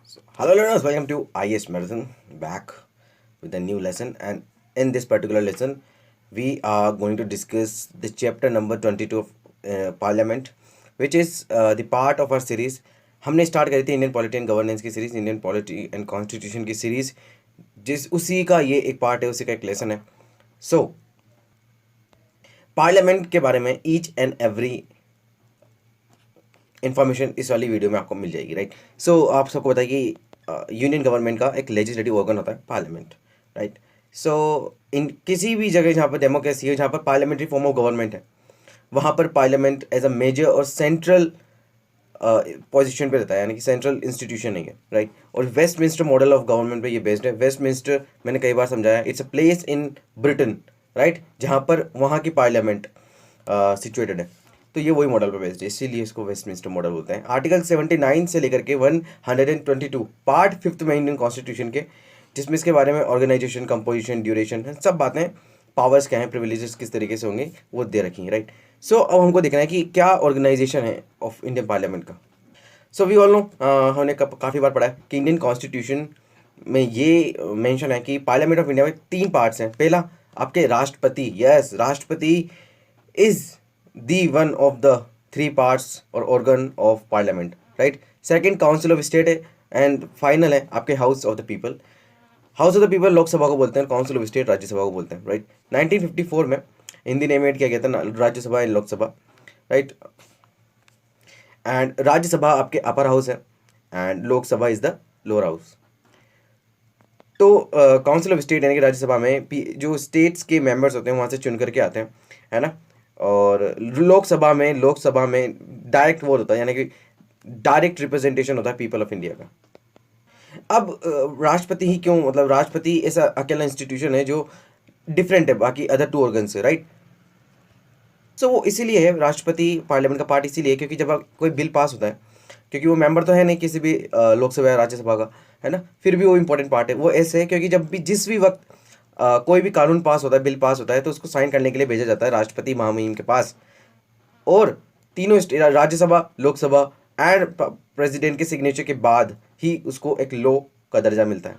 So, hello learners, welcome to IS Marathon, back with a new lesson. And in this particular lesson, we are going to discuss the chapter number 22 of Parliament, which is the part of our series. हमने start करी थी Indian polity and governance की series, Indian polity and constitution की series, जिस उसी का ये एक पार्ट है, उसी का एक लेसन है. सो पार्लियामेंट के बारे में ईच एंड एवरी इन्फॉर्मेशन इस वाली वीडियो में आपको मिल जाएगी, राइट. सो आप सबको बताइए कि यूनियन गवर्नमेंट का एक लेजिस्लेटिव ऑर्गन होता है पार्लियामेंट, राइट. सो इन किसी भी जगह जहाँ पर डेमोक्रेसी है, जहाँ पर पार्लियामेंट्री फॉर्म ऑफ गवर्नमेंट है, वहाँ पर पार्लियामेंट एज अ मेजर और सेंट्रल पोजीशन पे रहता है, यानी कि सेंट्रल इंस्टीट्यूशन नहीं है, राइट. और वेस्टमिंस्टर मॉडल ऑफ गवर्नमेंट पे ये बेस्ड है. वेस्टमिंस्टर मैंने कई बार समझाया, it's a place in Britain, right, जहाँ पर वहाँ की पार्लियामेंट सिचुएटेड है. तो ये वही मॉडल पर बेस्ड है, इसीलिए इसको वेस्टमिंस्टर मॉडल बोलते हैं. आर्टिकल 79 से लेकर के 122 पार्ट 5 में इंडियन कॉन्स्टिट्यूशन के, जिसमें इसके बारे में ऑर्गेनाइजेशन, कंपोजिशन, ड्यूरेशन, सब बातें, पावर्स क्या हैं, प्रिविलेजेस किस तरीके से होंगे, वो दे रखी हैं, राइट. सो अब हमको देखना है कि क्या ऑर्गेनाइजेशन है ऑफ इंडियन पार्लियामेंट का. सो वी ऑल नो, हमने काफ़ी बार पढ़ा है कि इंडियन कॉन्स्टिट्यूशन में ये मेंशन है कि पार्लियामेंट ऑफ इंडिया में 3 पार्ट्स हैं. पहला आपके राष्ट्रपति, यस, राष्ट्रपति is the one of the 3 parts और organ of parliament, right. Second council of state है, एंड फाइनल है आपके house of the people. House of the people Lok Sabha को बोलते हैं, काउंसिल ऑफ स्टेट राज्यसभा को बोलते हैं, राइट. 1954 में हिंदी ने एड किया गया था Rajya Sabha and Lok Sabha, right. And Rajya Sabha आपके अपर हाउस है and Lok Sabha is the lower house. तो काउंसिल ऑफ स्टेट यानी कि राज्यसभा में जो स्टेट्स के मेंबर्स होते हैं वहाँ से चुन करके आते हैं, है ना. और लोकसभा में डायरेक्ट वोट होता है, यानी कि डायरेक्ट रिप्रेजेंटेशन होता है पीपल ऑफ इंडिया का. अब राष्ट्रपति ही क्यों, मतलब राष्ट्रपति ऐसा अकेला इंस्टीट्यूशन है जो डिफरेंट है बाकी अदर 2 ऑर्गन से, राइट. सो वो इसीलिए है राष्ट्रपति पार्लियामेंट का पार्ट, इसीलिए क्योंकि जब कोई बिल पास होता है, क्योंकि वो मेंबर तो है नहीं किसी भी लोकसभा या राज्यसभा का, है ना, फिर भी वो इंपॉर्टेंट पार्ट है. वो ऐसे है क्योंकि जब भी जिस भी वक्त कोई भी कानून पास होता है, बिल पास होता है, तो उसको साइन करने के लिए भेजा जाता है राष्ट्रपति महामहिम के पास. और तीनों राज्यसभा, लोकसभा एंड प्रेसिडेंट के सिग्नेचर के बाद ही उसको एक लॉ का दर्जा मिलता है.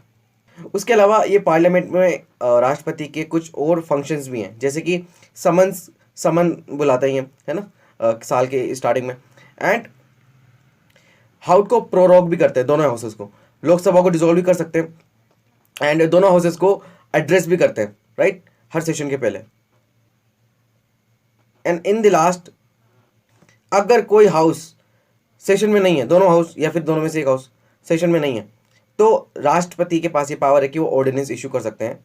उसके अलावा ये पार्लियामेंट में राष्ट्रपति के कुछ और फंक्शंस भी हैं, जैसे कि समन बुलाते ही हैं, है ना, साल के स्टार्टिंग में. एंड हाउस को प्रोरोग भी करते हैं, दोनों हाउसेस को. लोकसभा को डिसॉल्व भी कर सकते हैं एंड दोनों हाउसेस को एड्रेस भी करते हैं, राइट, हर सेशन के पहले. एंड इन द लास्ट, अगर कोई हाउस सेशन में नहीं है, दोनों हाउस या फिर दोनों में से एक हाउस सेशन में नहीं है, तो राष्ट्रपति के पास ये पावर है कि वो ऑर्डिनेंस इशू कर सकते हैं,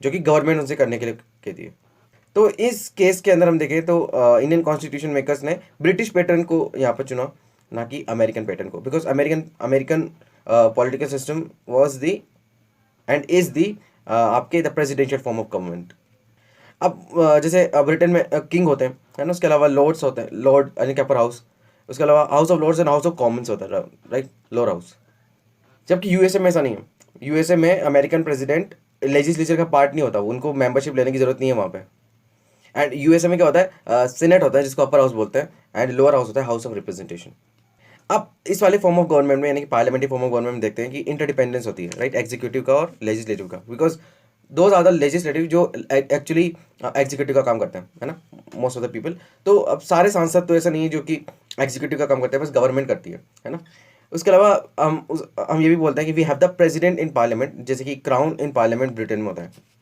जो कि गवर्नमेंट उनसे करने के लिए कहती है. तो इस केस के अंदर हम देखें तो इंडियन कॉन्स्टिट्यूशन मेकर्स ने ब्रिटिश पैटर्न को यहाँ पर चुना, ना कि अमेरिकन पैटर्न को, because American political system was the and is the आपके the presidential form of government. अब जैसे ब्रिटेन में किंग होते हैं, है ना, उसके अलावा लॉर्ड्स होते हैं, लॉर्ड यानी कि अपर हाउस, उसके अलावा house of lords and house of commons होता है, राइट, लोअर हाउस. जबकि यूएसए में ऐसा नहीं है. यूएसए में अमेरिकन प्रेसिडेंट लेजिस्लेचर का पार्ट नहीं होता, उनको मेंबरशिप लेने की जरूरत नहीं है वहाँ पे. एंड यूएसए में क्या होता है, सीनेट होता है जिसको अपर हाउस बोलते हैं, एंड लोअर हाउस होता है हाउस ऑफ रिप्रेजेंटेशन. अब इस वाले फॉर्म ऑफ गवर्नमेंट में, यानी कि पार्लियामेंट्री फॉर्म ऑफ गवर्नमेंट में देखते हैं कि इंटरडिपेंडेंस होती है, राइट, एग्जीक्यूटिव का और लेजिस्लेटिव का, बिकॉज दो ज़्यादा लेजिस्लेटिव जो एक्चुअली एग्जीक्यूटिव का काम करते हैं, है ना, मोस्ट ऑफ द पीपल. तो अब सारे सांसद तो ऐसा नहीं है जो कि एग्जीक्यूटिव का काम करते हैं, बस गवर्नमेंट करती है ना. उसके अलावा हम ये भी बोलते हैं कि we have the president in parliament, जैसे कि क्राउन इन पार्लियामेंट ब्रिटेन में होता है.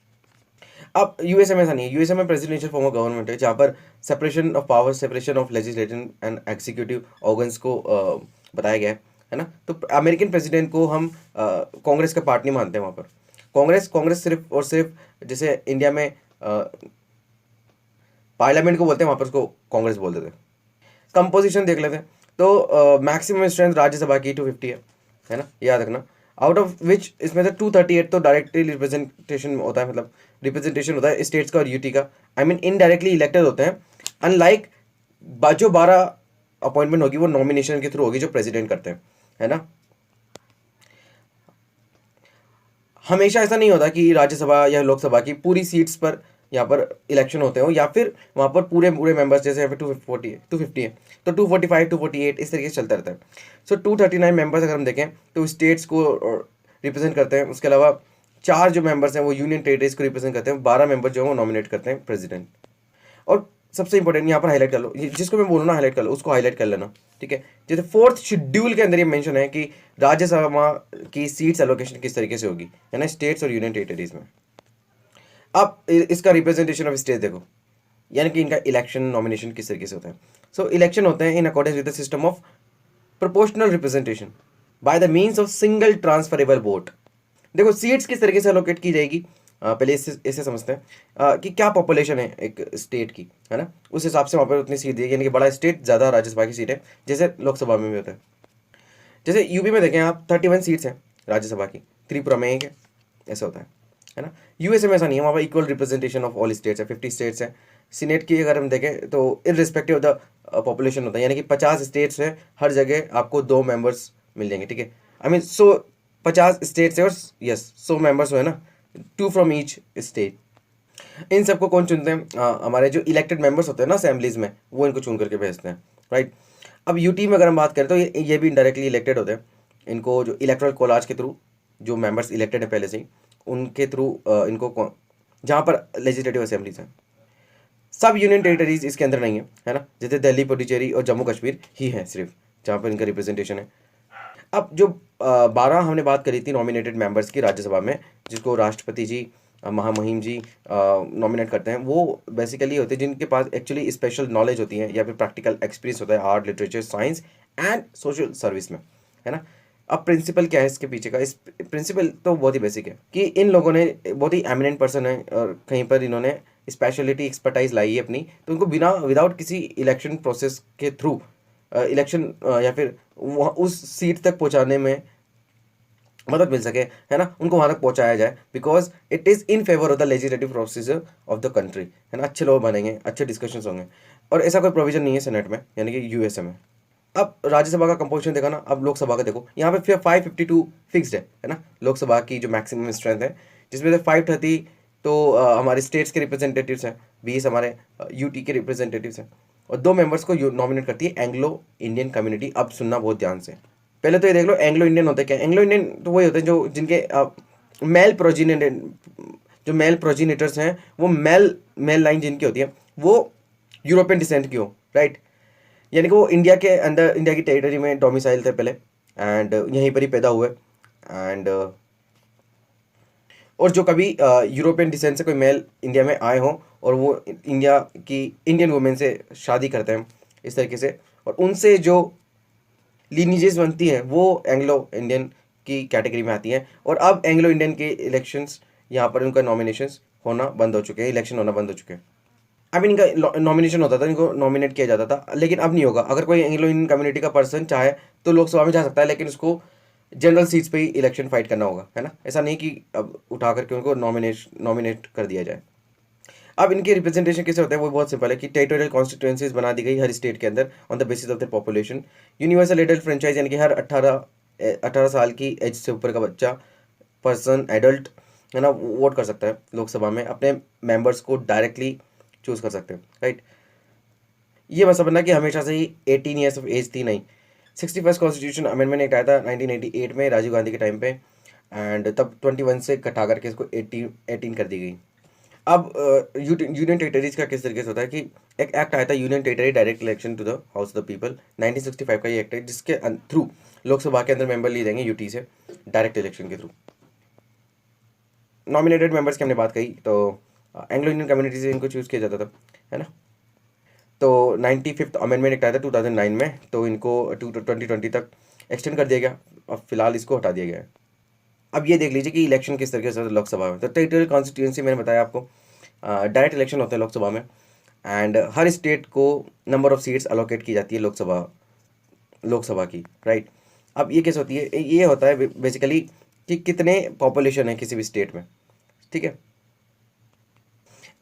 अब यूएसए में ऐसा नहीं है. यूएसए में प्रेसिडेंशियल फॉर्म ऑफ गवर्नमेंट है, जहाँ पर separation of power, separation of legislative and executive organs को बताया गया है ना. तो अमेरिकन प्रेसिडेंट को हम कांग्रेस का पार्ट नहीं मानते हैं वहाँ पर. कांग्रेस सिर्फ और सिर्फ, जैसे इंडिया में पार्लियामेंट को बोलते हैं, वहाँ पर उसको कांग्रेस बोल देते हैं. कंपोजिशन देख लेते हैं. तो मैक्सिमम स्ट्रेंथ राज्यसभा की 250 है ना, याद रखना. आउट ऑफ विच इसमें से 238 तो डायरेक्टली रिप्रेजेंटेशन होता है, मतलब रिप्रेजेंटेशन होता है स्टेट्स का और यूटी का, आई मीन इनडायरेक्टली इलेक्टेड होते हैं. अनलाइक जो 12 अपॉइंटमेंट होगी वो नॉमिनेशन के थ्रू होगी, जो प्रेसिडेंट करते हैं, है ना. हमेशा ऐसा नहीं होता कि राज्यसभा या लोकसभा की पूरी सीट्स पर यहाँ पर इलेक्शन होते हो, या फिर वहाँ पर पूरे पूरे मेंबर्स, जैसे यहाँ पे 250 है तो 245 248 इस तरीके से चलता रहता है। सो 239 मेंबर्स अगर हम देखें तो स्टेट्स को रिप्रेजेंट करते हैं। उसके अलावा 4 जो मेंबर्स हैं वो यूनियन टेरिटरीज को रिप्रेजेंट करते हैं। 12 मेंबर जो है वो नॉमिनेट करते हैं प्रेसिडेंट। और सबसे इंपॉर्टेंट यहाँ पर हाईलाइट कर लो, जिसको मैं बोलूँ ना हाईलाइट कर लो, उसको हाईलाइट कर लेना, ठीक है। जैसे 4th शेड्यूल के अंदर ये मेंशन है कि राज्यसभा की सीट्स एलोकेशन किस तरीके से होगी, है ना, स्टेट्स और यूनियन टेरिटरीज में। अब इसका रिप्रेजेंटेशन ऑफ स्टेट देखो, यानी कि इनका इलेक्शन नॉमिनेशन किस तरीके से होता है। सो इलेक्शन होते हैं in accordance with the system of proportional representation by the means of single transferable vote. देखो सीट्स किस तरीके से एलोकेट की जाएगी, पहले इससे समझते हैं कि क्या पॉपुलेशन है एक स्टेट की, है ना, उस हिसाब से वहाँ पर उतनी सीट दी, यानी कि बड़ा स्टेट ज़्यादा राज्यसभा की सीट है, जैसे लोकसभा में भी होता है। जैसे यूपी में देखें आप 31 सीट्स हैं राज्यसभा की, त्रिपुरा में 1 है, ऐसा होता है ना। यूएसए में ऐसा नहीं है, वहाँ पर equal representation of all states है, 50 स्टेट्स हैं। सीनेट की अगर हम देखें तो इररिस्पेक्टिव ऑफ द पॉपुलेशन होता है, यानी कि 50 स्टेट्स हैं, हर जगह आपको 2 मेंबर्स मिल जाएंगे, ठीक है। आई मीन 50 स्टेट्स है और यस 100 मेंबर्स हुए ना, 2 फ्रॉम ईच स्टेट। इन सबको कौन चुनते हैं, हमारे जो इलेक्टेड मेंबर्स होते हैं ना असेंबलीज में, वो इनको चुन करके भेजते हैं, राइट। अब यूटी में अगर हम बात करें तो ये भी इनडायरेक्टली इलेक्टेड होते हैं। इनको जो इलेक्टोरल कोलाज के थ्रू जो मेंबर्स इलेक्टेड है पहले से ही, उनके थ्रू इनको जहाँ पर लेजिस्लेटिव असेंबलीज हैं। सब यूनियन टेरिटरीज इसके अंदर नहीं है ना, जैसे दिल्ली, पुडुचेरी और जम्मू कश्मीर ही है सिर्फ जहाँ पर इनका रिप्रेजेंटेशन है। अब जो 12 हमने बात करी थी नॉमिनेटेड मेंबर्स की राज्यसभा में, जिसको राष्ट्रपति जी, महामहिम जी नॉमिनेट करते हैं, वो बेसिकली होते हैं जिनके पास एक्चुअली स्पेशल नॉलेज होती है या फिर प्रैक्टिकल एक्सपीरियंस होता है art, literature, science and social service में, है ना। अब प्रिंसिपल क्या है इसके पीछे का, इस प्रिंसिपल तो बहुत ही बेसिक है कि इन लोगों ने बहुत ही एमिनेंट पर्सन है और कहीं पर इन्होंने स्पेशलिटी एक्सपर्टाइज लाई है अपनी, तो इनको बिना विदाउट किसी इलेक्शन प्रोसेस के थ्रू इलेक्शन या फिर उस सीट तक पहुंचाने में मदद मिल सके, है ना, उनको वहां तक पहुंचाया जाए, because it is in favour of the legislative procedure of the country, है ना। अच्छे लोग बनेंगे, अच्छे डिस्कशंस होंगे, और ऐसा कोई प्रोविजन नहीं है सेनेट में, यानी कि यूएसए में। अब राज्यसभा का कंपोजिशन देखा ना, अब लोकसभा का देखो, यहाँ पे फिर 552 फिक्स्ड है ना, लोकसभा की जो मैक्सिमम स्ट्रेंथ है, जिसमें से 530 तो हमारे स्टेट्स के रिप्रेजेंटेटिव्स हैं, 20 हमारे यूटी के रिप्रेजेंटेटिव्स हैं, और 2 मेंबर्स को नॉमिनेट करती है एंग्लो इंडियन कम्युनिटी। अब सुनना बहुत ध्यान से, पहले तो ये देख लो एंग्लो इंडियन होते क्या। एंग्लो इंडियन तो वही होते हैं जो जिनके मेल प्रोजिनेटर, जो मेल प्रोजिनेटर्स हैं, वो मेल लाइन जिनकी होती है वो यूरोपियन डिसेंट की हो, राइट, यानी कि वो इंडिया के अंदर, इंडिया की टेरिटरी में डोमिसाइल थे पहले, एंड यहीं पर ही पैदा हुए, एंड और जो कभी यूरोपियन डिसेंट से कोई मेल इंडिया में आए हों और वो इंडिया की इंडियन वुमेन से शादी करते हैं इस तरीके से, और उनसे जो लीनिजेस बनती हैं वो एंग्लो इंडियन की कैटेगरी में आती हैं। और अब एंग्लो इंडियन के इलेक्शंस यहाँ पर उनका नॉमिनेशंस होना बंद हो चुके हैं, इलेक्शन होना बंद हो चुके हैं। अब इनका नॉमिनेशन होता था, इनको नॉमिनेट किया जाता था, लेकिन अब नहीं होगा। अगर कोई एंग्लो इंडियन कम्युनिटी का पर्सन चाहे तो लोकसभा में जा सकता है, लेकिन उसको जनरल सीट्स पे ही इलेक्शन फाइट करना होगा, है ना। ऐसा नहीं कि अब उठा करके उनको नॉमिनेट कर दिया जाए। अब इनके रिप्रेजेंटेशन कैसे होता है, वो बहुत सिंपल है कि टेरिटोरियल कॉन्स्टिट्यूएंसीज बना दी गई हर स्टेट के अंदर on the basis of the population. Universal adult franchise, यानी कि हर 18 साल की एज से ऊपर का बच्चा, पर्सन, एडल्ट, है ना, वोट कर सकता है लोकसभा में, अपने मेंबर्स को डायरेक्टली चूज कर सकते हैं, राइट। ये मत समझना कि हमेशा से ही 18 ईयर्स ऑफ एज थी, नहीं। 61st कॉन्स्टिट्यूशन अमेंडमेंट एक्ट आया था 1998 में राजीव गांधी के टाइम पे, एंड तब 21 से घटा करके इसको 18 कर दी गई। अब यूनियन टेरिटरीज का किस तरीके से होता है कि एक एक्ट आया था, union territory direct election to the house of the people, 1965 का ये एक्ट है, जिसके थ्रू लोकसभा के अंदर मेंबर लिए जाएंगे यूटी से डायरेक्ट इलेक्शन के थ्रू। नॉमिनेटेड मेंबर्स की हमने बात कही, तो एंग्लो इंडियन कम्युनिटी से इनको चूज़ किया जाता था, है ना। तो 95th अमेंडमेंट एक्ट आया था 2009 में, तो इनको 2020 तक एक्सटेंड कर दिया गया, अब फिलहाल इसको हटा दिया गया है। अब ये देख लीजिए कि इलेक्शन किस तरीके से लोकसभा में, तो टेरिटोरियल कॉन्स्टिट्यूएंसी मैंने बताया आपको, डायरेक्ट इलेक्शन होता है लोकसभा में, एंड हर स्टेट को नंबर ऑफ सीट्स अलोकेट की जाती है लोकसभा की, राइट। अब ये कैसे होती है, ये होता है बेसिकली कि कितने पॉपुलेशन है किसी भी स्टेट में, ठीक है।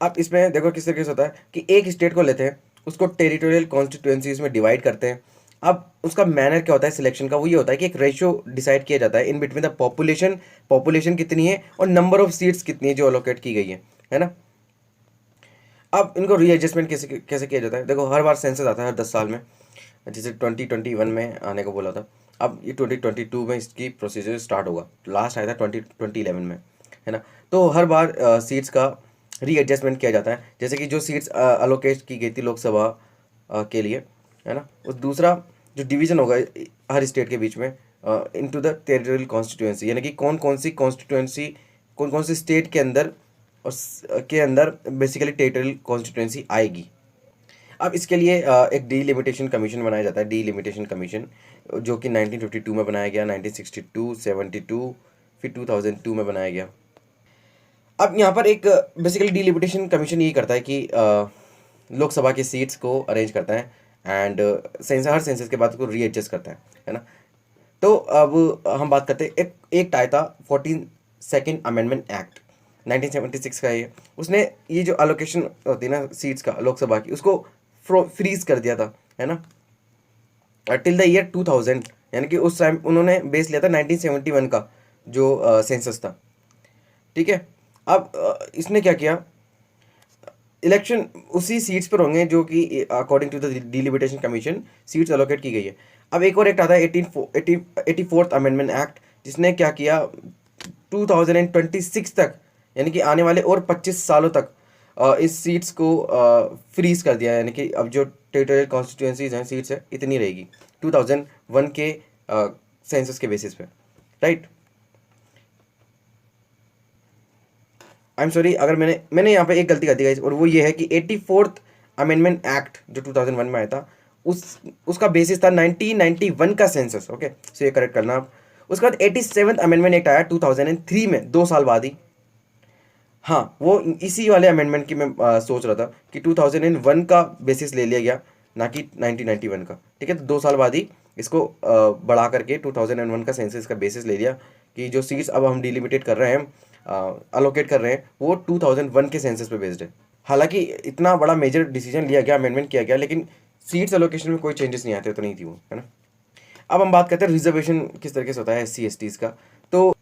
अब इसमें देखो किस तरीके से होता है कि एक स्टेट को लेते हैं, उसको टेरिटोरियल कॉन्स्टिट्यूएंसीज में डिवाइड करते हैं। अब उसका मैनर क्या होता है सिलेक्शन का, वो ये होता है कि एक रेशियो डिसाइड किया जाता है इन बिटवीन द पॉपुलेशन कितनी है और नंबर ऑफ सीट्स कितनी है जो अलोकेट की गई है ना। अब इनको रीएडजस्टमेंट कैसे कैसे किया जाता है? देखो, हर बार सेंसस आता है हर 10 साल में, जैसे 2021 में आने को बोला था, अब ये 2022 में इसकी प्रोसीजर स्टार्ट होगा। लास्ट आया था 2011 में, है ना। तो हर बार सीट्स का रीएडजस्टमेंट किया जाता है, जैसे कि जो सीट्स अलोकेट की गई थी लोकसभा के लिए, है ना। और दूसरा जो डिवीज़न होगा हर स्टेट के बीच में इनटू द टेरिटोरियल कॉन्स्टिट्यूएंसी, यानी कि कौन कौन सी कॉन्स्टिट्यूएंसी, कौन कौन सी स्टेट के अंदर और के अंदर बेसिकली टेरिटोरियल कॉन्स्टिट्यूएंसी आएगी। अब इसके लिए एक डीलिमिटेशन कमीशन बनाया जाता है, डीलिमिटेशन कमीशन, जो कि 1952 में बनाया गया, 1962, 72, फिर 2002 में बनाया गया। अब यहाँ पर एक बेसिकली डीलिमिटेशन कमीशन यही करता है कि लोकसभा की सीट्स को अरेंज करता है एंड हर सेंसस के बाद उसको रीएडजस्ट करता है ना। तो अब हम बात करते हैं, एक एक आया था 42nd अमेंडमेंट एक्ट 1976 का। ये उसने ये जो अलोकेशन होती है ना सीट्स का लोकसभा की, उसको फ्रीज कर दिया था, है ना, टिल द ईयर 2000, यानी कि उस टाइम उन्होंने बेस लिया था 1971 का जो सेंसस था, ठीक है। अब इसने क्या किया, इलेक्शन उसी सीट्स पर होंगे जो कि according to the delimitation commission seats allocate की गई है। अब एक और एक्ट आता है 84th अमेंडमेंट एक्ट, जिसने क्या किया 2026 तक, यानी कि आने वाले और 25 सालों तक इस सीट्स को फ्रीज कर दिया, यानी कि अब जो टेरिटोरियल कॉन्स्टिट्यूएंसीज हैं सीट्स है इतनी रहेगी 2001 के सेंसस के बेसिस पे, राइट। आई एम सॉरी, अगर मैंने यहाँ पे एक गलती कर दी गाइस, और वो ये है कि 84th अमेंडमेंट एक्ट जो 2001 में आया था, उसका बेसिस था 1991 का सेंसस, ओके, सो ये करेक्ट करना आप। उसके बाद 87th अमेंडमेंट एक्ट आया 2003 में, 2 साल बाद ही। हाँ, वो इसी वाले अमेंडमेंट की मैं सोच रहा था कि 2001 का बेसिस ले लिया गया, ना कि 1991 का, ठीक है। तो 2 साल बाद ही इसको बढ़ा करके 2001 का सेंसस का बेसिस ले लिया कि जो सीट्स अब हम डिलिमिटेट कर रहे हैं, अलोकेट कर रहे हैं, वो 2001 के सेंसस पे बेस्ड है। हालांकि इतना बड़ा मेजर डिसीजन लिया गया, अमेंडमेंट किया गया, लेकिन सीट्स अलोकेशन में कोई चेंजेस नहीं आते, तो नहीं थी वो, है ना। अब हम बात करते हैं रिजर्वेशन किस तरीके से होता है SC STs का। तो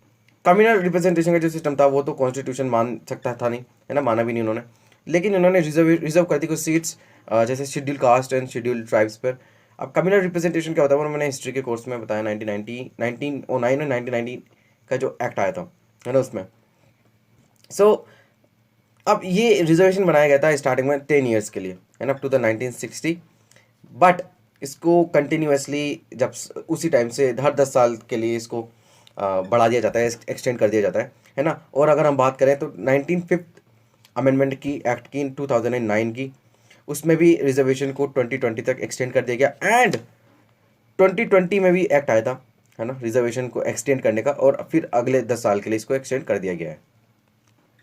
कम्युनल रिप्रेजेंटेशन का जो सिस्टम था वो तो कॉन्स्टिट्यूशन मान सकता था नहीं, है ना, माना भी नहीं उन्होंने, लेकिन उन्होंने रिजर्व कर दी कुछ सीट्स जैसे schedule caste and schedule tribes पर। अब कम्युनल रिप्रेजेंटेशन क्या होता है वो मैंने हिस्ट्री के कोर्स में बताया, 1909 और 1990 का जो एक्ट आया था, है ना, उसमें। सो अब ये रिजर्वेशन बनाया गया था स्टार्टिंग में 10 ईयर्स के लिए, है ना, अप टू द 1960, बट इसको कंटिन्यूसली जब उसी टाइम से हर 10 साल के लिए इसको बढ़ा दिया जाता है, एक्सटेंड कर दिया जाता है ना। और अगर हम बात करें तो 1905 अमेंडमेंट की एक्ट की 2009 की, उसमें भी रिजर्वेशन को 2020 तक एक्सटेंड कर दिया गया, एंड 2020 में भी एक्ट आया था, है ना, रिजर्वेशन को एक्सटेंड करने का, और फिर अगले 10 साल के लिए इसको एक्सटेंड कर दिया गया है।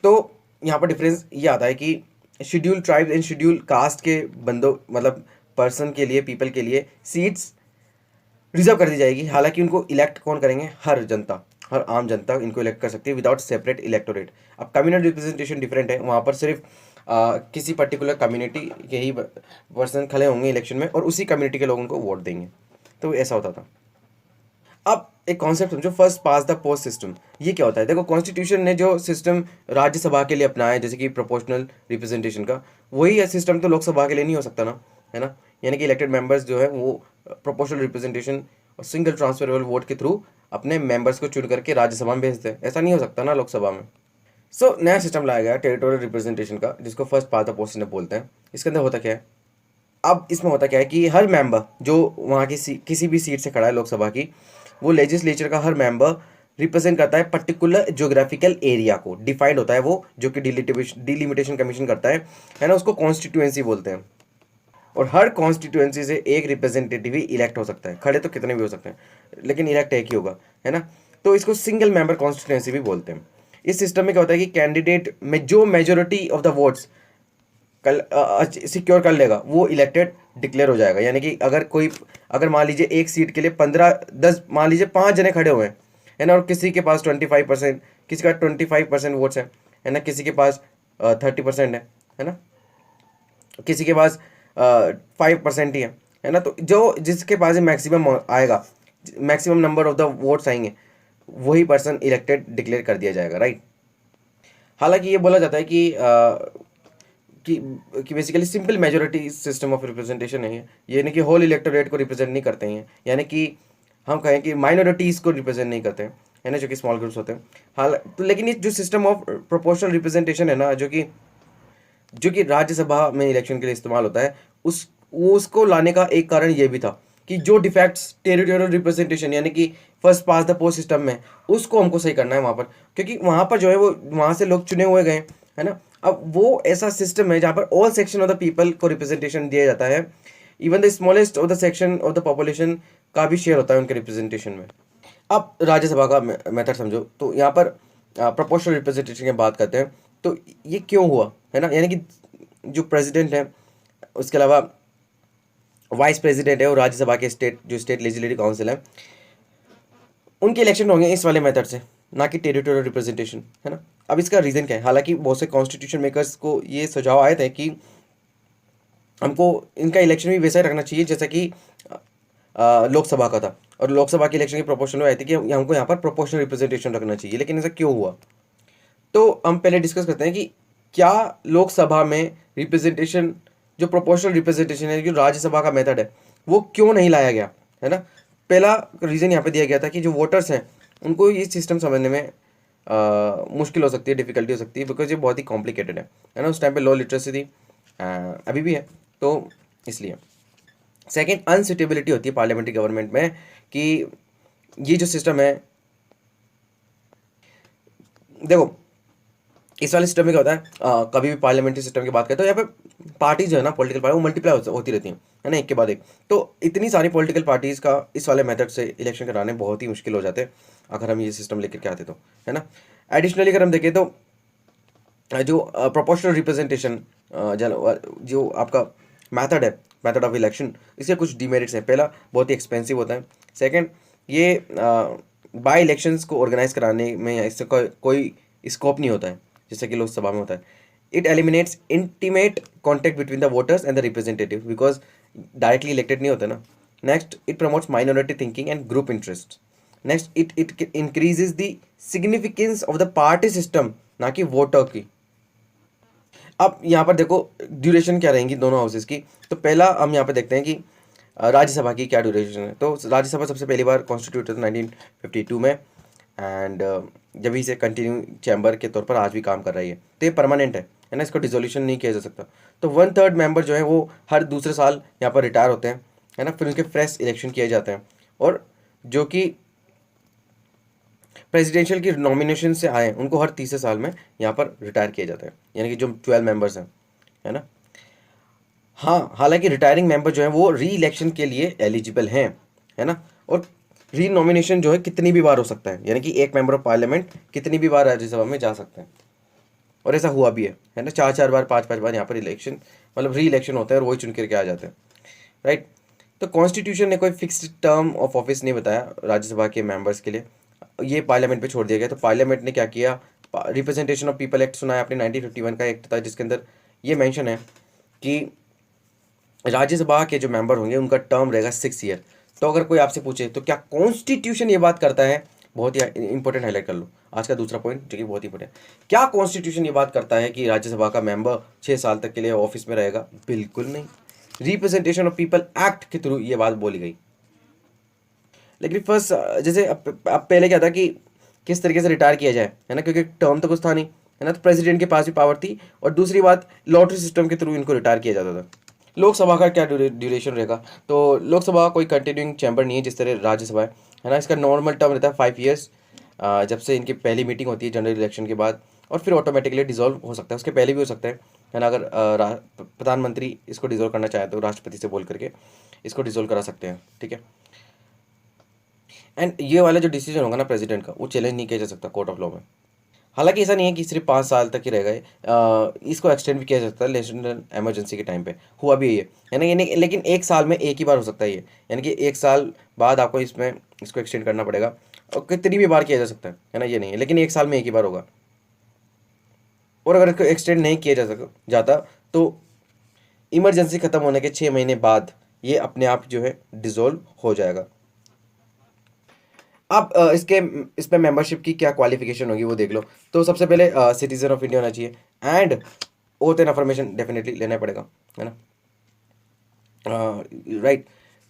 तो यहाँ पर डिफरेंस ये आता है कि schedule tribes and schedule caste के बंदों, मतलब पर्सन के लिए, पीपल के लिए सीट्स रिजर्व कर दी जाएगी। हालांकि उनको इलेक्ट कौन करेंगे, हर जनता, हर आम जनता इनको इलेक्ट कर सकती है विदाउट सेपरेट इलेक्टोरेट। अब कम्युनल रिप्रेजेंटेशन डिफरेंट है, वहाँ पर सिर्फ किसी पर्टिकुलर कम्युनिटी के ही पर्सन खड़े होंगे इलेक्शन में, और उसी कम्युनिटी के लोग उनको वोट देंगे, तो ऐसा होता था। अब एक कॉन्सेप्ट समझो, first pass the post system. ये क्या होता है? देखो, कॉन्स्टिट्यूशन ने जो सिस्टम राज्यसभा के लिए अपनाया है, जैसे कि प्रोपोर्शनल रिप्रेजेंटेशन का, वही सिस्टम तो लोकसभा के लिए नहीं हो सकता ना, है ना। यानी कि इलेक्टेड मेंबर्स जो है वो प्रोपोर्शनल रिप्रेजेंटेशन और सिंगल ट्रांसफरेबल वोट के थ्रू अपने मेंबर्स को चुन करके राज्यसभा में भेजते हैं, ऐसा नहीं हो सकता ना लोकसभा में। सो नया सिस्टम लाया गया टेरिटोरियल रिप्रेजेंटेशन का, जिसको फर्स्ट पास द पोस्ट बोलते हैं। इसके अंदर होता क्या है, अब इसमें होता क्या है कि हर मेंबर जो वहाँ की किसी भी सीट से खड़ा है लोकसभा की, वो लेजिस्लेचर का हर मेंबर रिप्रेजेंट करता है पर्टिकुलर ज्योग्राफिकल एरिया को, डिफाइंड होता है वो, जो कि डिलिमिटेशन कमीशन करता है ना, उसको कॉन्स्टिट्यूएंसी बोलते हैं। और हर कॉन्स्टिट्यूएंसी से एक रिप्रेजेंटेटिव ही इलेक्ट हो सकता है, खड़े तो कितने भी हो सकते हैं, लेकिन इलेक्ट एक ही होगा, है ना। तो इसको सिंगल मेंबर कॉन्स्टिट्यूएंसी भी बोलते हैं। इस सिस्टम में क्या होता है कि कैंडिडेट में जो मेजोरिटी ऑफ द वोट्स कल सिक्योर कर लेगा, वो इलेक्टेड डिक्लेयर हो जाएगा। यानी कि अगर मान लीजिए एक सीट के लिए 15-10, मान लीजिए 5 जने खड़े हुए हैं, है ना, और किसी के पास 25%, किसी का 25% वोट्स है ना, किसी के पास 30% है ना, किसी के पास 5% ही है ना। तो जो जिसके पास मैक्सिमम आएगा, maximum number of the votes आएंगे, वही पर्सन इलेक्टेड डिक्लेयर कर दिया जाएगा, राइट। हालांकि ये बोला जाता है कि कि basically simple majority system of representation है ये नहीं कि होल इलेक्टोरेट को रिप्रेजेंट नहीं करते हैं, यानी कि हम कहें कि माइनॉरिटीज़ को रिप्रेजेंट नहीं करते हैं, है ना, जो कि स्मॉल ग्रुप्स होते हैं। हाल तो लेकिन ये जो सिस्टम ऑफ प्रोपोर्शनल रिप्रेजेंटेशन है ना, जो कि राज्यसभा में इलेक्शन के लिए इस्तेमाल होता है, उसको लाने का एक कारण ये भी था कि जो डिफेक्ट्स टेरिटोरियल रिप्रेजेंटेशन यानी कि first pass the post system में, उसको हमको सही करना है वहाँ पर, क्योंकि वहाँ पर जो है वो वहाँ से लोग चुने हुए गए, है ना। अब वो ऐसा सिस्टम है जहाँ पर all section of the people को रिप्रेजेंटेशन दिया जाता है, even the smallest of the section of the population का भी शेयर होता है उनके रिप्रेजेंटेशन में। अब राज्यसभा का मेथड समझो, तो यहाँ पर प्रोपोर्शनल रिप्रेजेंटेशन की बात करते हैं, तो ये क्यों हुआ, है ना, यानी कि जो प्रेसिडेंट है, उसके अलावा वाइस प्रेसिडेंट है और राज्यसभा के स्टेट लेजिस्लेटिव काउंसिल है, उनके इलेक्शन होंगे इस वाले मेथड से, ना कि टेरिटोरियल रिप्रेजेंटेशन, है ना। अब इसका रीज़न क्या है, हालांकि बहुत से कॉन्स्टिट्यूशन मेकर्स को ये सुझाव आए थे कि हमको इनका इलेक्शन भी वैसा ही रखना चाहिए जैसा कि लोकसभा का था, और लोकसभा के इलेक्शन की प्रोपोर्शन में आई थी कि हमको यहाँ पर प्रोपोर्शनल रिप्रेजेंटेशन रखना चाहिए। लेकिन ऐसा क्यों हुआ, तो हम पहले डिस्कस करते हैं कि क्या लोकसभा में रिप्रेजेंटेशन, जो प्रोपोर्शनल रिप्रेजेंटेशन है, जो राज्यसभा का मेथड है, वो क्यों नहीं लाया गया, है ना। पहला रीज़न यहाँ पे दिया गया था कि जो वोटर्स हैं उनको ये सिस्टम समझने में मुश्किल हो सकती है, डिफिकल्टी हो सकती है, बिकॉज ये बहुत ही कॉम्प्लिकेटेड है ना। उस टाइम पे लो लिटरेसी थी, अभी भी है, तो इसलिए। सेकेंड, अनसुटेबिलिटी होती है पार्लियामेंट्री गवर्नमेंट में, कि ये जो सिस्टम है, देखो इस वाले सिस्टम में क्या होता है, कभी भी पार्लियामेंट्री सिस्टम की बात करते हो, यहाँ पे पार्टी जो है ना, पॉलिटिकल पार्टी, वो मल्टीप्लाई होती रहती हैं, है ना, एक के बाद एक। तो इतनी सारी पॉलिटिकल पार्टीज़ का इस वाले मेथड से इलेक्शन कराने बहुत ही मुश्किल हो जाते हैं अगर हम ये सिस्टम लेकर के आते तो, है ना। एडिशनली अगर हम देखें तो जो प्रोपोर्शनल रिप्रेजेंटेशन जो आपका मेथड है, मेथड ऑफ इलेक्शन, इसके कुछ डिमेरिट्स हैं। पहला, बहुत ही एक्सपेंसिव होता है। सेकंड, ये बाई इलेक्शंस को ऑर्गेनाइज कराने में इससे कोई स्कोप नहीं होता है जैसे कि लोकसभा में होता है। It eliminates intimate contact between the voters and the representative, because directly elected नहीं होता ना। Next, it promotes minority thinking and group interest. Next, it increases the significance of the party system, ना कि वोटर की। अब यहाँ पर देखो ड्यूरेशन क्या रहेंगी दोनों हाउसेस की। तो पहला हम यहाँ पे देखते हैं कि राज्यसभा की क्या ड्यूरेशन है। तो राज्यसभा सबसे पहली बार कॉन्स्टिट्यूट हुआ 1952 में, एंड जब इसे कंटिन्यू चैम्बर के तौर पर आज भी काम कर रही है, तो ये परमानेंट है ना, इसको डिसोल्यूशन नहीं किया जा सकता। तो 1/3 मेंबर जो है वो हर दूसरे साल यहाँ पर रिटायर होते हैं, है ना, फिर उनके फ्रेश इलेक्शन किए जाते हैं, और जो कि प्रेसिडेंशियल की नॉमिनेशन से आए उनको हर तीसरे साल में यहाँ पर रिटायर किया जाता है, यानी कि जो 12 मेंबर्स हैं, है ना। हाँ, हालांकि रिटायरिंग मेंबर जो है वो री इलेक्शन के लिए एलिजिबल हैं, है ना, और री नॉमिनेशन जो है कितनी भी बार हो सकता है, यानी कि एक मेंबर ऑफ पार्लियामेंट कितनी भी बार राज्यसभा में जा सकते हैं, और ऐसा हुआ भी है ना, 4-4 बार 5-5 बार यहाँ पर इलेक्शन, मतलब री इलेक्शन होता है और वही चुन करके आ जाते हैं, राइट। तो कॉन्स्टिट्यूशन ने कोई फिक्स्ड टर्म ऑफ ऑफिस नहीं बताया राज्यसभा के मेंबर्स के लिए, ये पार्लियामेंट पे छोड़ दिया गया। तो पार्लियामेंट ने क्या किया, रिप्रेजेंटेशन ऑफ पीपल एक्ट सुनाया आपने, 1951 का एक्ट था, जिसके अंदर ये मेंशन है कि राज्यसभा के जो मेंबर होंगे उनका टर्म रहेगा 6 ईयर। तो अगर कोई आपसे पूछे तो क्या कॉन्स्टिट्यूशन ये बात करता है, बहुत ही इंपॉर्टेंट हाईलाइट कर लो आज का दूसरा पॉइंट जो कि बहुत इंपॉर्टेंट, क्या कॉन्स्टिट्यूशन ये बात करता है कि राज्यसभा का मेंबर 6 साल तक के लिए ऑफिस में रहेगा? बिल्कुल नहीं। रिप्रेजेंटेशन ऑफ पीपल एक्ट के थ्रू ये बात बोली गई। लेकिन फर्स्ट, जैसे अब पहले क्या था कि किस तरीके से रिटायर किया जाए, है ना, क्योंकि टर्म तो कुछ था नहीं, है ना, तो प्रेसिडेंट के पास भी पावर थी, और दूसरी बात लॉटरी सिस्टम के थ्रू इनको रिटायर किया जाता था। लोकसभा का क्या ड्यूरेशन रहेगा, तो लोकसभा कोई कंटिन्यूइंग चैम्बर नहीं है जिस तरह राज्यसभा है ना। इसका नॉर्मल टर्म रहता है 5 ईयर्स, जब से इनकी पहली मीटिंग होती है जनरल इलेक्शन के बाद, और फिर ऑटोमेटिकली डिसॉल्व हो सकता है, उसके पहले भी हो सकता है ना। अगर प्रधानमंत्री इसको डिसॉल्व करना चाहे तो राष्ट्रपति से बोल करके इसको डिसॉल्व करा सकते हैं, ठीक है। एंड ये वाला जो डिसीजन होगा ना प्रेसिडेंट का, वो चैलेंज नहीं किया जा सकता कोर्ट ऑफ लॉ में। हालांकि ऐसा नहीं है कि सिर्फ 5 साल तक ही रहेगा, इसको एक्सटेंड भी किया जा सकता है नेशनल इमरजेंसी के टाइम पे, हुआ भी है ना, ये लेकिन एक साल में एक ही बार हो सकता है ये, यानी कि एक साल बाद आपको इसको एक्सटेंड करना पड़ेगा, और कितनी भी बार किया जा सकता है ना, ये नहीं है, लेकिन एक साल में एक ही बार होगा। और अगर इसको एक्सटेंड नहीं किया जाता तो इमरजेंसी खत्म होने के 6 महीने बाद ये अपने आप जो है डिसॉल्व हो जाएगा। अब इसमें मेंबरशिप की क्या क्वालिफिकेशन होगी वो देख लो। तो सबसे पहले सिटीजन ऑफ इंडिया होना चाहिए, and oath and affirmation definitely लेना पड़ेगा, है ना, राइट।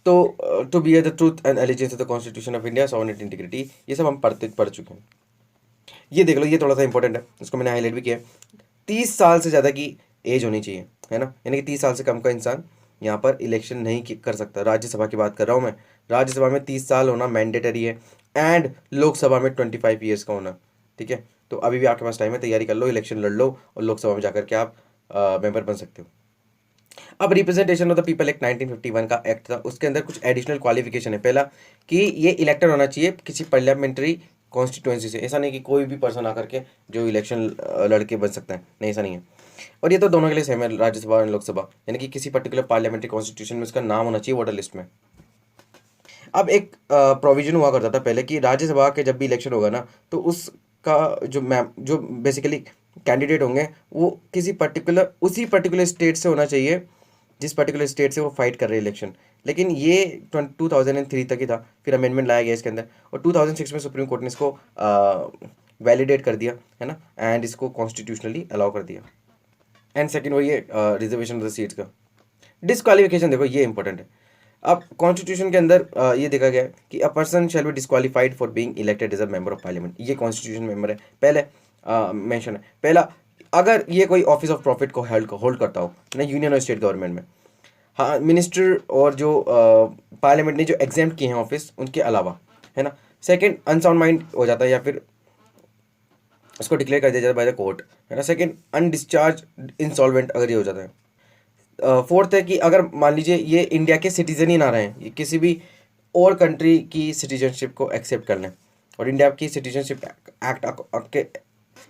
तो to bear the truth and allegiance of the constitution of India, sovereignty integrity, ये सब हम पढ़ चुके हैं। ये देख लो, ये थोड़ा सा इंपॉर्टेंट है, इसको मैंने हाईलाइट भी किया है। 30 साल से ज़्यादा की एज होनी चाहिए, है ना, यानी कि 30 साल से कम का इंसान यहाँ पर इलेक्शन नहीं कर सकता। राज्यसभा की बात कर रहा हूँ मैं, राज्यसभा में 30 साल होना मैंडेटरी है, एंड लोकसभा में 25 ईयर्स का होना, ठीक है। तो अभी भी आपके पास टाइम है, तैयारी कर लो, इलेक्शन लड़ लो और लोकसभा में जाकर के आप मेंबर बन सकते हो। अब representation of the people act 1951 का एक्ट था, उसके अंदर कुछ एडिशनल क्वालिफिकेशन है। पहला कि ये इलेक्टेड होना चाहिए किसी पार्लियामेंट्री कॉन्स्टिट्यूएंसी से, ऐसा नहीं कि कोई भी पर्सन आकर के जो इलेक्शन लड़के बन सकता है, नहीं, ऐसा नहीं है। और ये तो दोनों के लिए सेम है, राज्यसभा और लोकसभा, यानी कि किसी पर्टिकुलर पार्लियामेंट्री कॉन्स्टिट्यूशन में उसका नाम होना चाहिए वोटर लिस्ट में। अब एक प्रोविजन हुआ करता था पहले कि राज्यसभा के जब भी इलेक्शन होगा ना, तो उसका जो बेसिकली कैंडिडेट होंगे वो किसी पर्टिकुलर उसी पर्टिकुलर स्टेट से होना चाहिए जिस पर्टिकुलर स्टेट से वो फाइट कर रहे हैं इलेक्शन। लेकिन ये 2003 तक ही था, फिर अमेंडमेंट लाया गया इसके अंदर, और 2006 में सुप्रीम कोर्ट ने इसको वैलिडेट कर दिया, है ना, एंड इसको कॉन्स्टिट्यूशनली अलाउ कर दिया। एंड सेकेंड वही है रिजर्वेशन ऑफ द सीट्स का। डिस्क्वालिफिकेशन देखो, ये इंपॉर्टेंट है। अब कॉन्स्टिट्यूशन के अंदर ये देखा गया है कि a person shall be disqualified for being elected as a member of parliament, ये कॉन्स्टिट्यूशन मेंबर है, पहले मेंशन है। पहला, अगर ये कोई ऑफिस ऑफ प्रॉफिट को होल्ड करता हो ना, यूनियन और स्टेट गवर्नमेंट में, हाँ, मिनिस्टर और जो पार्लियामेंट ने जो एग्जाम्प्ट किए हैं ऑफिस उनके अलावा, है ना। सेकंड, अनसाउंड माइंड हो जाता है या फिर उसको डिक्लेयर कर दिया जाता है बाय द कोर्ट, है ना। सेकंड, अनडिस्चार्ज इंसॉल्वेंट अगर ये हो जाता है। फोर्थ है कि अगर मान लीजिए ये इंडिया के सिटीजन ही ना रहे, ये किसी भी और कंट्री की सिटीजनशिप को एक्सेप्ट कर लें, और इंडिया की सिटीजनशिप एक्ट के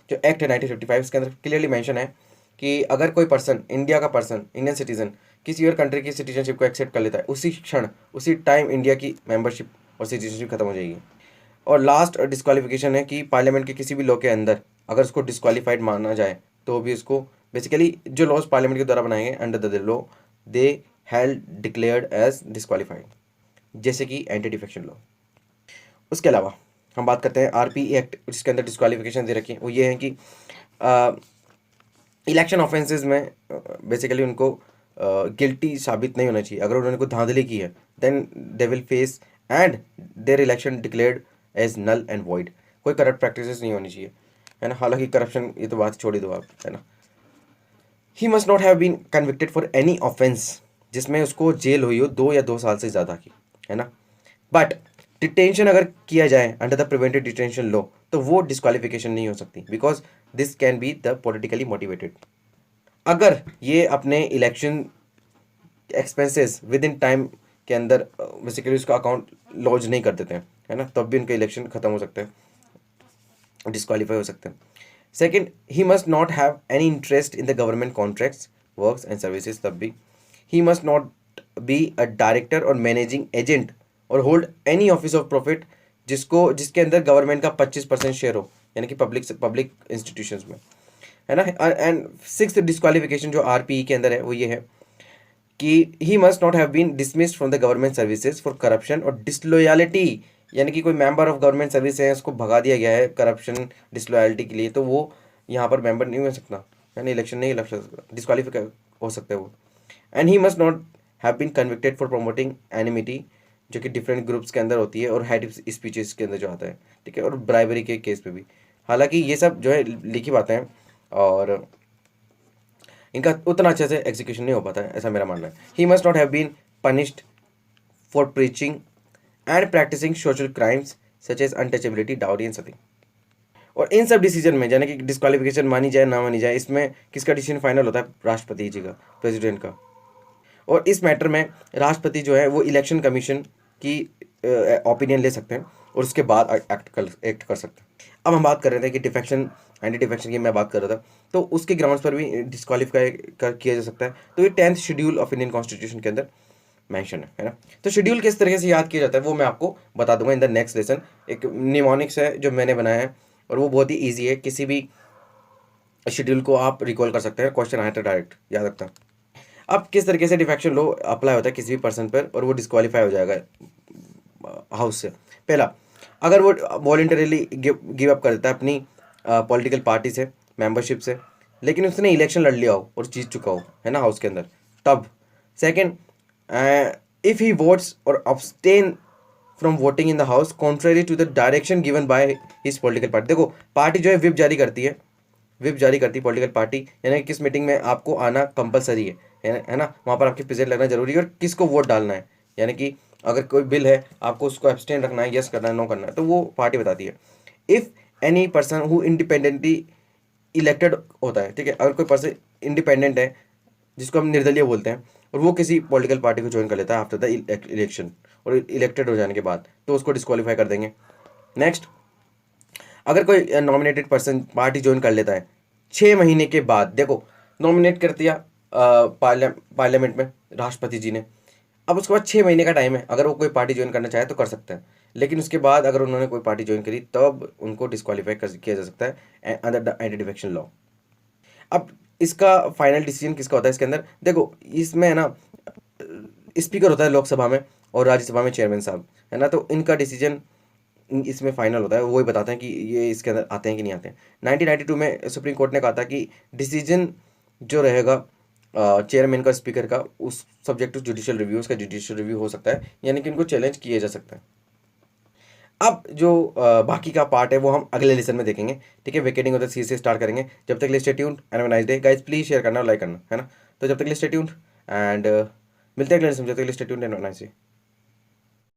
जो एक्ट है 1955, इसके अंदर क्लियरली मेंशन है कि अगर कोई पर्सन, इंडिया का पर्सन, इंडियन सिटीजन किसी और कंट्री की सिटीजनशिप को एक्सेप्ट कर लेता है, उसी क्षण उसी टाइम इंडिया की मेंबरशिप और सिटीजनशिप खत्म हो जाएगी। और लास्ट डिस्क्वालिफिकेशन है कि पार्लियामेंट के किसी भी लॉ के अंदर अगर उसको डिस्क्वालीफाइड माना जाए तो भी उसको बेसिकली जो लॉज पार्लियामेंट के द्वारा बनाए गए under the law they held declared as disqualified, जैसे कि एंटी डिफेक्शन लॉ। उसके अलावा हम बात करते हैं आरपी एक्ट, जिसके अंदर डिस्क्वालिफिकेशन दे रखी है। वो ये है कि इलेक्शन ऑफेंसेस में बेसिकली उनको गिल्टी साबित नहीं होना चाहिए। अगर उन्होंने कोई धांधली की है then they will face and their election declared as null and void. कोई करप्ट प्रैक्टिसेस नहीं होनी चाहिए, है ना। हालांकि करप्शन ये तो बात छोड़ ही दो आप, है ना। He must not have been convicted for any offence जिसमें उसको जेल हुई हो 2 या 2 साल से ज़्यादा की, है ना। बट डिटेंशन अगर किया जाए under the preventive detention law तो वो डिस्क्वालिफिकेशन नहीं हो सकती, because this can be the politically motivated. अगर ये अपने election expenses with in time के अंदर बेसिकली उसका अकाउंट लॉन्च नहीं कर देते हैं, है ना, तब भी उनका इलेक्शन खत्म हो सकते हैं, डिस्क्वालीफाई हो सकते हैं। Second, he must not have any interest in the government contracts works and services, तब भी ही must not be a director और मैनेजिंग एजेंट और hold any office of profit जिसके अंदर गवर्नमेंट का 25% शेयर हो, यानी कि पब्लिक इंस्टीट्यूशंस में, है ना। एंड सिक्स्थ डिस्क्वालिफिकेशन जो आरपीई के अंदर है वो ये है कि he must not have been dismissed from the government services for corruption और डिसलॉयलिटी, यानी कि कोई मेंबर ऑफ गवर्नमेंट सर्विस है उसको भगा दिया गया है करप्शन डिसलॉयलिटी के लिए, तो वो यहाँ पर मेंबर नहीं हो सकता, यानी इलेक्शन नहीं लड़ सकता, डिस्क्वालीफाई हो सकता है वो। And he must not have been convicted for promoting enmity, जो कि डिफरेंट ग्रुप्स के अंदर होती है, और हेट स्पीचेस के अंदर जो आता है, ठीक है, और ब्राइबरी के केस पे भी। हालांकि ये सब जो है लिखी बातें हैं और इनका उतना अच्छे से एग्जीक्यूशन नहीं हो पाता है, ऐसा मेरा मानना है। He must not have been punished for preaching and practising social crimes such as untouchability, dowry and सतिंग। और इन सब डिसीजन में यानी कि डिस्क्वालिफिकेशन मानी जाए ना मानी जाए, इसमें किसका डिसीजन फाइनल होता है? राष्ट्रपति जी का, प्रेसिडेंट का। और इस मैटर में राष्ट्रपति जो है वो इलेक्शन कमीशन की ओपिनियन ले सकते हैं और उसके बाद एक्ट कर सकते हैं। अब हम बात कर रहे थे कि डिफेक्शन, एंटी डिफेक्शन की मैं बात कर रहा था, तो उसके ग्राउंड्स पर भी डिस्क्वालीफाई किया जा सकता है। तो ये 10th schedule of Indian constitution के अंदर मेंशन है ना। तो शेड्यूल किस तरीके से याद किया जाता है वो मैं आपको बता दूंगा इन द नेक्स्ट लेसन। एक निमोनिक्स है जो मैंने बनाया है और वो बहुत ही ईजी है, किसी भी शेड्यूल को आप रिकॉल कर सकते हैं, क्वेश्चन आया था डायरेक्ट याद रखता है। अब किस तरीके से डिफेक्शन लॉ अप्लाई होता है किसी भी पर्सन पर और वो डिस्क्वालीफाई हो जाएगा हाउस से? पहला, अगर वो वॉलंटरीली गिव अप कर देता है अपनी पॉलिटिकल पार्टी से, मेंबरशिप से, लेकिन उसने इलेक्शन लड़ लिया हो और जीत चुका हो, है ना, हाउस के अंदर, तब। Second, if he votes or abstain from voting in the house contrary to the direction given by his political party. देखो पार्टी जो है विप जारी करती है, विप जारी करती है पॉलिटिकल पार्टी, यानी कि किस मीटिंग में आपको आना कंपलसरी है ना, वहाँ पर आपके प्रेजेंट लगना जरूरी है और किसको वोट डालना है, यानी कि अगर कोई बिल है आपको उसको एब्सटेन रखना है, यस करना है, नो करना है, तो वो पार्टी बताती है। If any person who independently elected होता है, ठीक है, अगर कोई पर्सन इंडिपेंडेंट है जिसको हम निर्दलीय बोलते हैं, और वो किसी पॉलिटिकल पार्टी को ज्वाइन कर लेता है आफ्टर द इलेक्शन, और इलेक्टेड हो जाने के बाद, तो उसको डिस्क्वालीफाई कर देंगे। नेक्स्ट, अगर कोई नॉमिनेटेड पर्सन पार्टी ज्वाइन कर लेता है 6 महीने के बाद, देखो नॉमिनेट कर दिया पार्लियामेंट में राष्ट्रपति जी ने, अब उसके बाद 6 महीने का टाइम है, अगर वो कोई पार्टी ज्वाइन करना चाहे तो कर सकते हैं, लेकिन उसके बाद अगर उन्होंने कोई पार्टी ज्वाइन करी तब उनको डिस्क्वालीफाई किया जा सकता है under the anti defection law. अब इसका फाइनल डिसीजन किसका होता है इसके अंदर, देखो इसमें है ना स्पीकर होता है लोकसभा में और राज्यसभा में चेयरमैन साहब, है ना, तो इनका डिसीजन इसमें फाइनल होता है, वो ही बताते हैं कि ये इसके अंदर आते हैं कि नहीं आते हैं। 1992 में सुप्रीम कोर्ट ने कहा था कि डिसीजन जो रहेगा चेयरमैन का, स्पीकर का, उस सब्जेक्ट टू जुडिशियल रिव्यू, उसका जुडिशियल रिव्यू हो सकता है, यानी कि उनको चैलेंज किया जा सकता है। अब जो बाकी का पार्ट है वो हम अगले लेसन में देखेंगे, ठीक है, विकेटिंग ऑफ द सी से स्टार्ट करेंगे। जब तक stay tuned and have a nice day guys, please share करना और लाइक करना, है ना, तो जब तक स्टे ट्यून्ड एंड मिलते हैं अगले लेसन में, जब तक stay tuned and have a nice day.